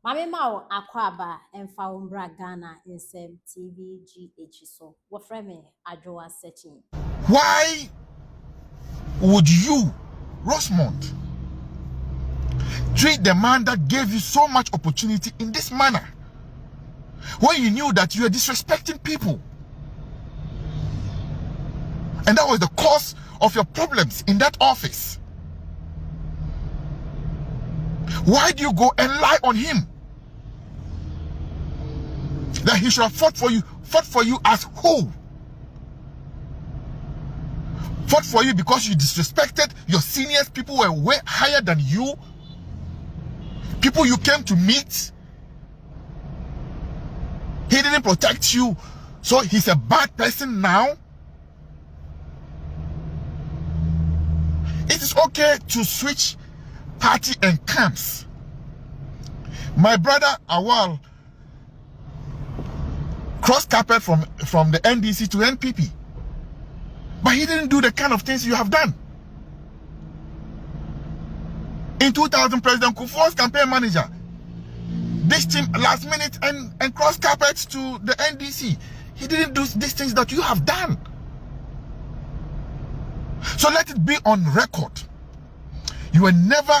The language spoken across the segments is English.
Mami Mao Akwaba and Faumbra Ghana in Sem TVGH so what frame Adjoa searching. Why would you, Rosemond, treat the man that gave you so much opportunity in this manner when you knew that you were disrespecting people? And that was the cause of your problems in that office. Why do you go and lie on him? That he should have fought for you. Fought for you as who? Fought for you because you disrespected your seniors, people who were way higher than you, people you came to meet. He didn't protect you, so he's a bad person now. It is okay to switch party and camps. My brother Awal crossed carpet from the NDC to NPP, but he didn't do the kind of things you have done. In 2000, President Kufuor's campaign manager ditched him last minute and crossed carpets to the NDC. He didn't do these things that you have done. So let it be on record. You were never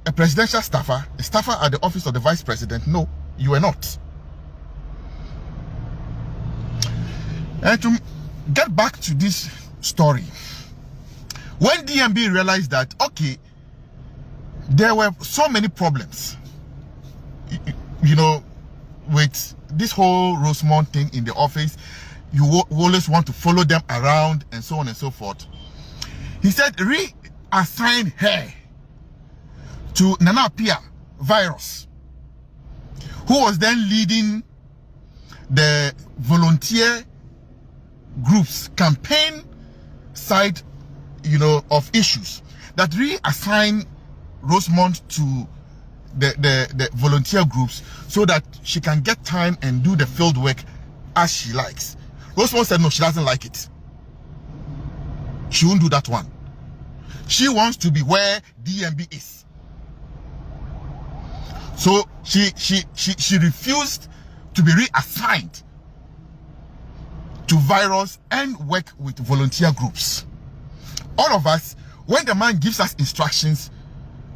a presidential staffer, a staffer at the office of the vice president. No, you were not. And to get back to this story, when DMB realized that, okay, there were so many problems, you know, with this whole Rosemond thing in the office, you always want to follow them around and so on and so forth. He said, reassign her to Nana Pia Virus, who was then leading the volunteer groups campaign side, you know, of issues. That reassign Rosemond to the volunteer groups so that she can get time and do the field work as she likes. Rosemond said no, she doesn't like it. She won't do that one. She wants to be where DMB is. So she refused to be reassigned to Virus and work with volunteer groups. All of us, when the man gives us instructions,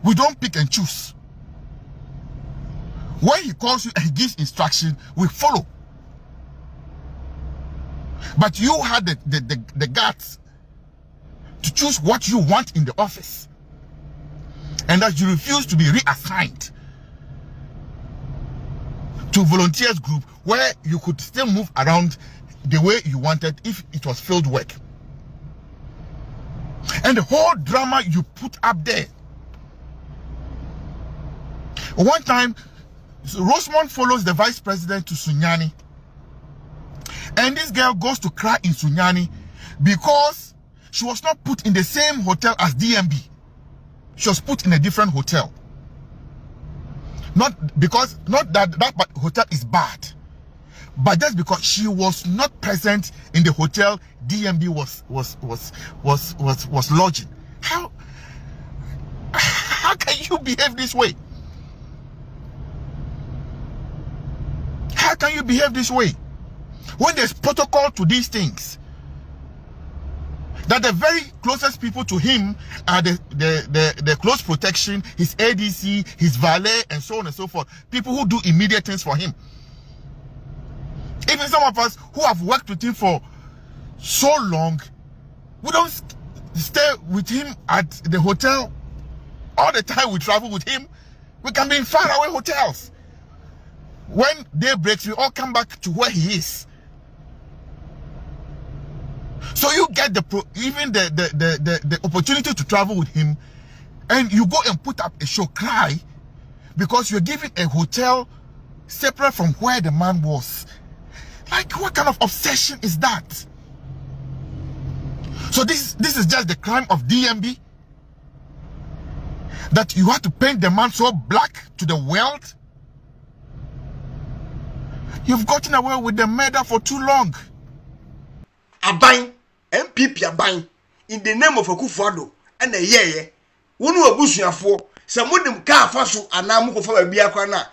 we don't pick and choose. When he calls you and he gives instruction, we follow. But you had the guts to choose what you want in the office, and that you refuse to be reassigned to volunteers group where you could still move around the way you wanted if it was field work. And the whole drama you put up there. One time, Rosemond follows the vice president to Sunyani, and this girl goes to cry in Sunyani because she was not put in the same hotel as DMB. She was put in a different hotel. Not that hotel is bad, but just because she was not present in the hotel DMB was lodging. How can you behave this way? How can you behave this way when there's protocol to these things? That the very closest people to him are the close protection, his ADC, his valet, and so on and so forth. People who do immediate things for him. Even some of us who have worked with him for so long, we don't stay with him at the hotel all the time. We travel with him. We can be in faraway hotels. When day breaks, we all come back to where he is. So you get the opportunity to travel with him, and you go and put up a show, cry, because you're giving a hotel separate from where the man was. Like, what kind of obsession is that? So this is just the crime of DMB, that you have to paint the man so black to the world. You've gotten away with the murder for too long. Abang, MPP Abang, in the name of Akufuado, and a ye, one who abusuafo, some of them car faso, and now move for a beer corner,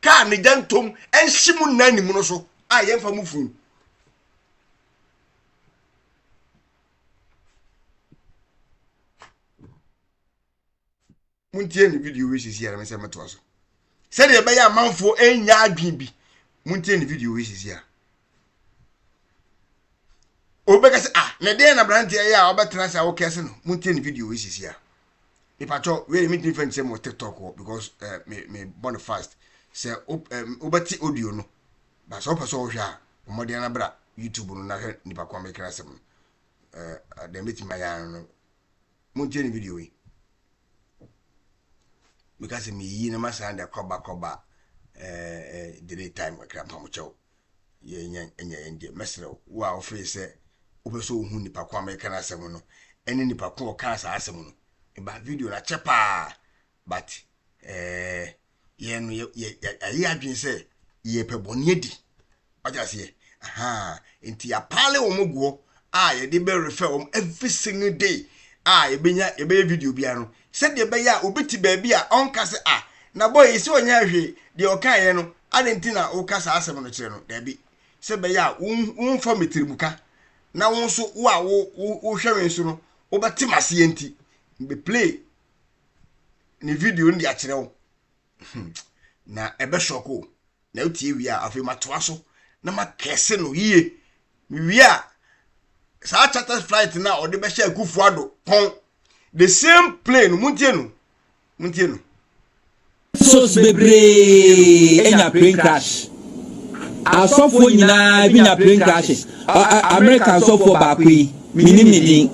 car ne jantom enhyimu nani mu no so a yemfa mu fun muntie ni video we sisi ya me se meto so se de be ya manfo enya adwen bi muntie ni video we sisi ya obeka se na de na brand ya obetra sa wo kese no muntie ni video we sisi ya ipacho we meet different same on TikTok because me born fast say obeti audio no ba so person wo hwa omode na bra YouTube no na hwe nipa kwa me kra sem dem meet my no muntie ni video we because me yi na masanda koba delay time kra pam chew ye enya ende mesre wa ofre se obeso hu nipa kwa me kra sem no eni nipa kwa ka sa asem no ba video na chepa but ye no ye adwen se ye pebone adi oja se enti ya pale wo moguo ye de be refer every single day ye be video bia no se de be ya obeti ba bia onka se na boy isi onya hwe de okan ye no adenti na o kasa asem no kire no da bi se be ya un fa metirimuka na won so wo hwewe so no obeti mase enti be play ni video ndi akire wo na ebe shoko na utie wi a afi matoa so na makese no yie wi a sa charter flight na ode be sha Akufuado pon the same plane muntie no so bebre enya plane crash asofo nyina bi nya plane crash American sofo bakwi minimidi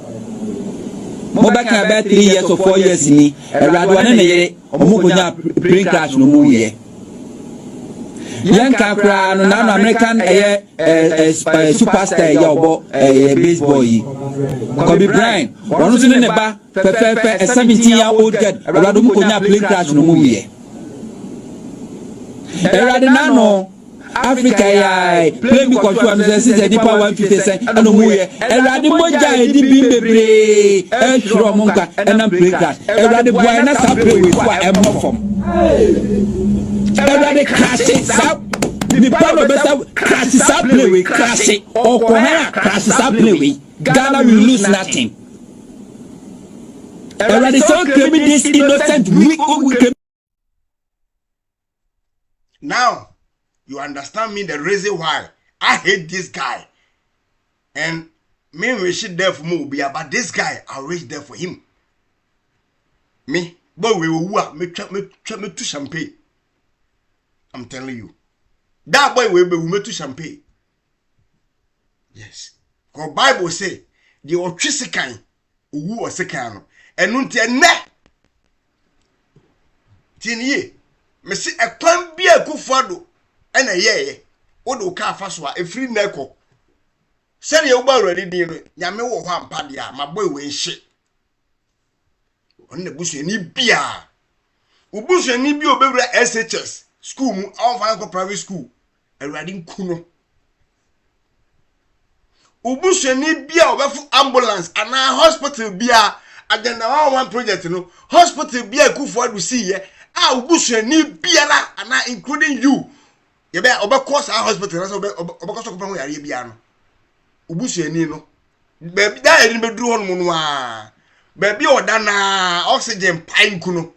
mo back about 3 years or 4 years ni erado na yere omo konya plane crash no mu ye yanka kra no na American superstar ya obo baseball yi Kobe Bryant onu so ne ba fe 17-year-old girl erado mo konya plane crash no mu ye erado na no Africa ya plane bi ko am say say di pa 150 ano mu ye erade moja edi bi bebre shro mo nka enam plane crash erade boy na sa play we kwa em from erade crash sa ni pa no better crash sa play we crash o ko ha crash sa play we Ghana will lose nothing erade so claim this innocent we now you understand me the reason why I hate this guy. And me we should there for more but this guy I reach there for him. Me, but we will me to champagne. I'm telling you. That boy will be me to champagne. Yes. Because Bible say the otrisikan uwu osekano. Enunti ne. Tinye. Me see a kwan bi Akufuado. Ena ye odo ka fa so a efri neko sere ye ugba ready din no nyame wo ho ampa de a maboy we hye onne busu ni bia ubusu ni bia obewura SHS school mu on fa ko private school awurade nkuno ubusu ni bia obefu ambulance ana hospital bia agenda one project no hospital bia Akufuado see ye ubusu ni bia la ana including you ye be obekọ sa hospital na so obekọ so ko yare bia no obusuani no be da eri beduru ho no a be bi oda na oxygen pine kuno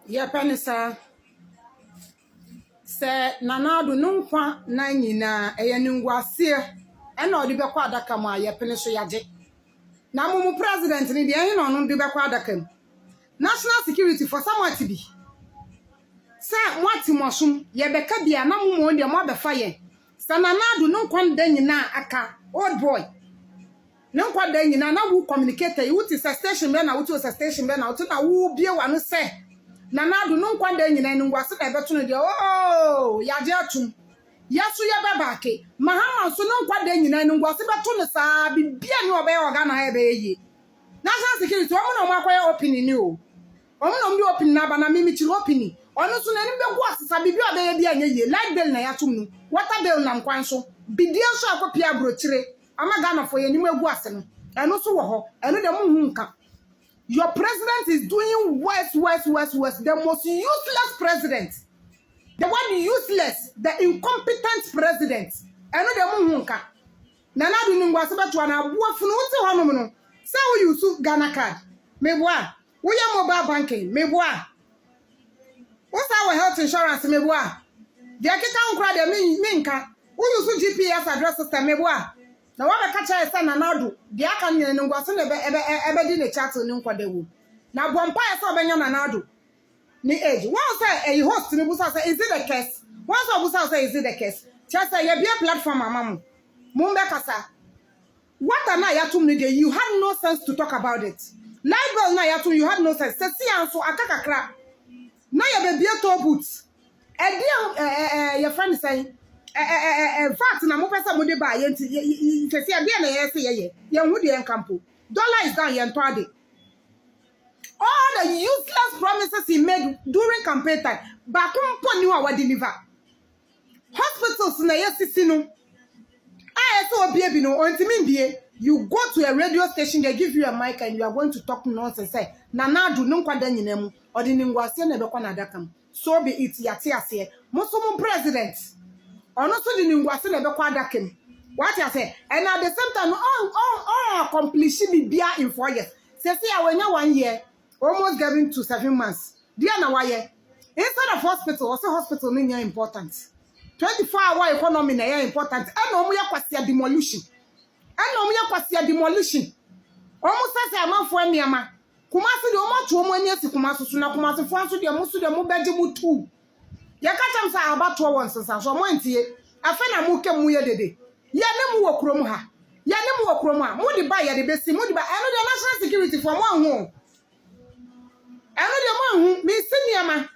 ye penisa se nanado nunkwa na nyina eye ningwase e na odi bekọ adaka mu aye peniso yaje na mumu president ni de yin no no de bekọ adaka mu national security for somewhat bi sa mwati mwasum yebeka bia na mumu onde mo abefa ye sananado no kwanda nyina aka old boy no kwanda nyina na wu communicator you ti station be na wu ti station be na wu na wu bie wa no se nanado no kwanda nyina ni ngwase da beto no de ya je atum yasu ye babake mahama so no kwanda nyina ni ngwase beto no sa bibia ni obe oga na ha be yi national security omo no makoye opinion ni o omo no mbi opinion na ba na mimi chi opinion ono so na ni be go asesa bibia obe bia anya ye light bill na yatum no water bill na nkwan so bidia so akopia abrochire amaga na fo ye ni mu egu ase no eno so wo ho eno de mu hu nka Your president is doing worse. The most useless president. The one useless, the incompetent president. I know the Munka. Nana do Ningwasaba to an abuafunu to Honomono. So you use Ghana card. Meboa. We are mobile banking. Meboa. What's our health insurance? Meboa. The Akitan crowd, the Minka. We use GPS address system. Meboa. Now, what I catch a son and Nadu, the Akan and Wasson ever did a chat on Nunquadewu. Now, Bompire saw Benyon and Nadu. Ni age. Once a host in the Busa say, is it a case? Once a Busa say, is it a case? Just say, you be a platform, Mamma. Mumbekasa. What an ayatum nige, you had no sense to talk about it. Live girl nayatum, you had no sense. See, and so akakakra. Now you be a top boots. A dear, your friend saying, fact, na mo pesa mo de ba ye nti ye see ade na ye say ye hu de enkampo. Dollar is down ye ntwade. All the useless promises he made during campaign time, bakumpo ni wa deliver. Hospitals na ye sisi no. So obi no ontimi bie. You go to a radio station, they give you a mic and you are going to talk nonsense. Say, Nana do no kwada nyinemu, or the ningwase na bekwa na adakam. So be it yate ase. Musumu president. Or not so the ningwase na bekwa adakem. What you say? And at the same time, all accomplishing be bia in 4 years. Say when you 1 year, almost getting to 7 months. Dear na why? Instead of hospital, also hospital mean important. 24-hour economy na important. And omu ya kwasi demolition. And omu ya kwasi demolition. Almost as a man for niama. Kumasi de omo to omo anyesi kumasu suna kumasu fansu de musu de mu beje mu tu. Ya kacha msa abato won sensa so mo ntie. Afa na mu ke mu ye dede. Ya ne mu wo krom ha. Ya ne mu wo krom ha. Mu di ba ya de besi mu di ba eno de national security for mo hu. Eno de mo hu mi siniama.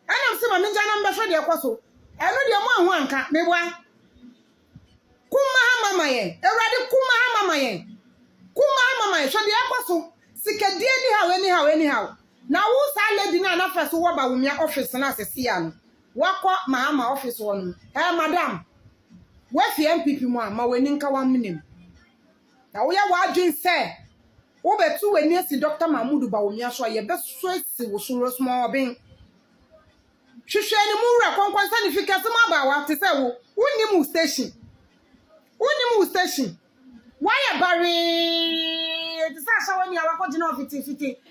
Ana mse ma menja na mbefa de ekoso. Eno de mo hu anka mebwa. Kuma ha mama ye. Ewrade kuma ha mama ye. Kuma ha mama ye. So de ekoso. Sikadie anyhow. Now who say lady na first wo Bawumia office na asesi ya no. Wakọ mahama office won. Madam. We fi MPP mu a ma weni nka 1 minute. Na wo ya wadwin say wo betu weni asi Dr. Mahmoud Bawumia so ye be so esi wo so Rosemond Obeng. Hwehwe ni mu wura konkon certificate ma ba wa te say wo woni mu station. Why a barry? It is a when you are watching off it.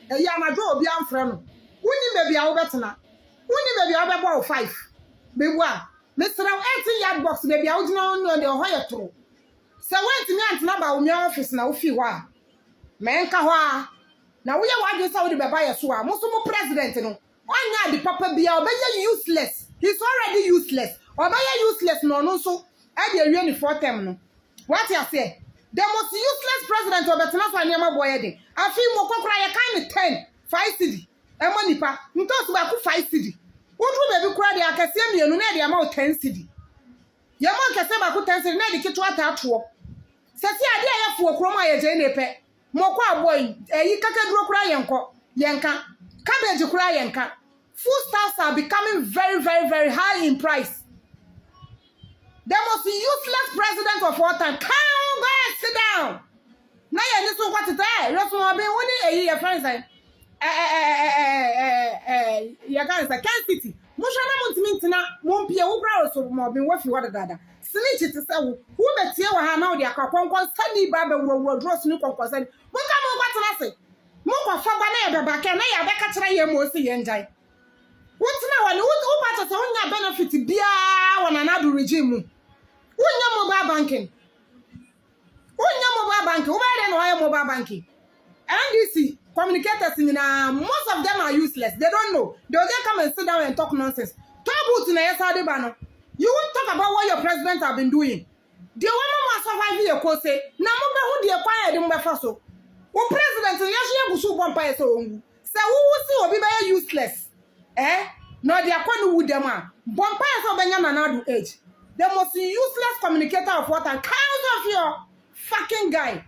A Yamajo be unfriend. Wouldn't maybe our better. Wouldn't maybe our about 5. Be one. Mr. 18-yard box, maybe I would know the Ohio through. So went to me and about my office now, if you are. Menkawa. Now we are watching Saudi Babaya Sua, Muslim president. Why not the Papa be Obey useless? He's already useless. Obey useless, no, so I be really for them. What you say? The most useless president of the National Yama Boyede. I feel more cry a kind of 10, 5 city. And money pa, you talk about 5 city. What would you cry? I can see me and the amount 10 city. Yaman can say about 10 city, not the kid to attach war. Says the idea for Chroma Jane Pe. Mokwa boy, a Yikaka cry yanka. Cabbage cry yanka. Foodstuffs are becoming very high in price. The most useless president of all time. Come on, sit down. Now you need to what to say. Rosemond Obeng, when your friends say, your guys are Kansas City. Mushana Muntimintina won't be a Ubra so more than what you ordered. Snitch it to say, who bet you are now the Akapon, Sunny Baba will draw Snook or Cousin. What come on, what I say? Moko Fabana, back and I have a try more see and die. What's now and who matters on your benefit to be on another regime? Unya mobile banking. Where then why mobile banking? NDC communicators in most of them are useless. They don't know. They'll just come and sit down and talk nonsense. Talk about in a bano. You won't talk about what your president have been doing. The woman must survive your course. Now who the acquired in Bafaso. Who president Yashi Busu Bompire so who will see or be very useless? No, the acquired with them are. Bompire so Benjamin age. The most useless communicator of what a count of your fucking guy.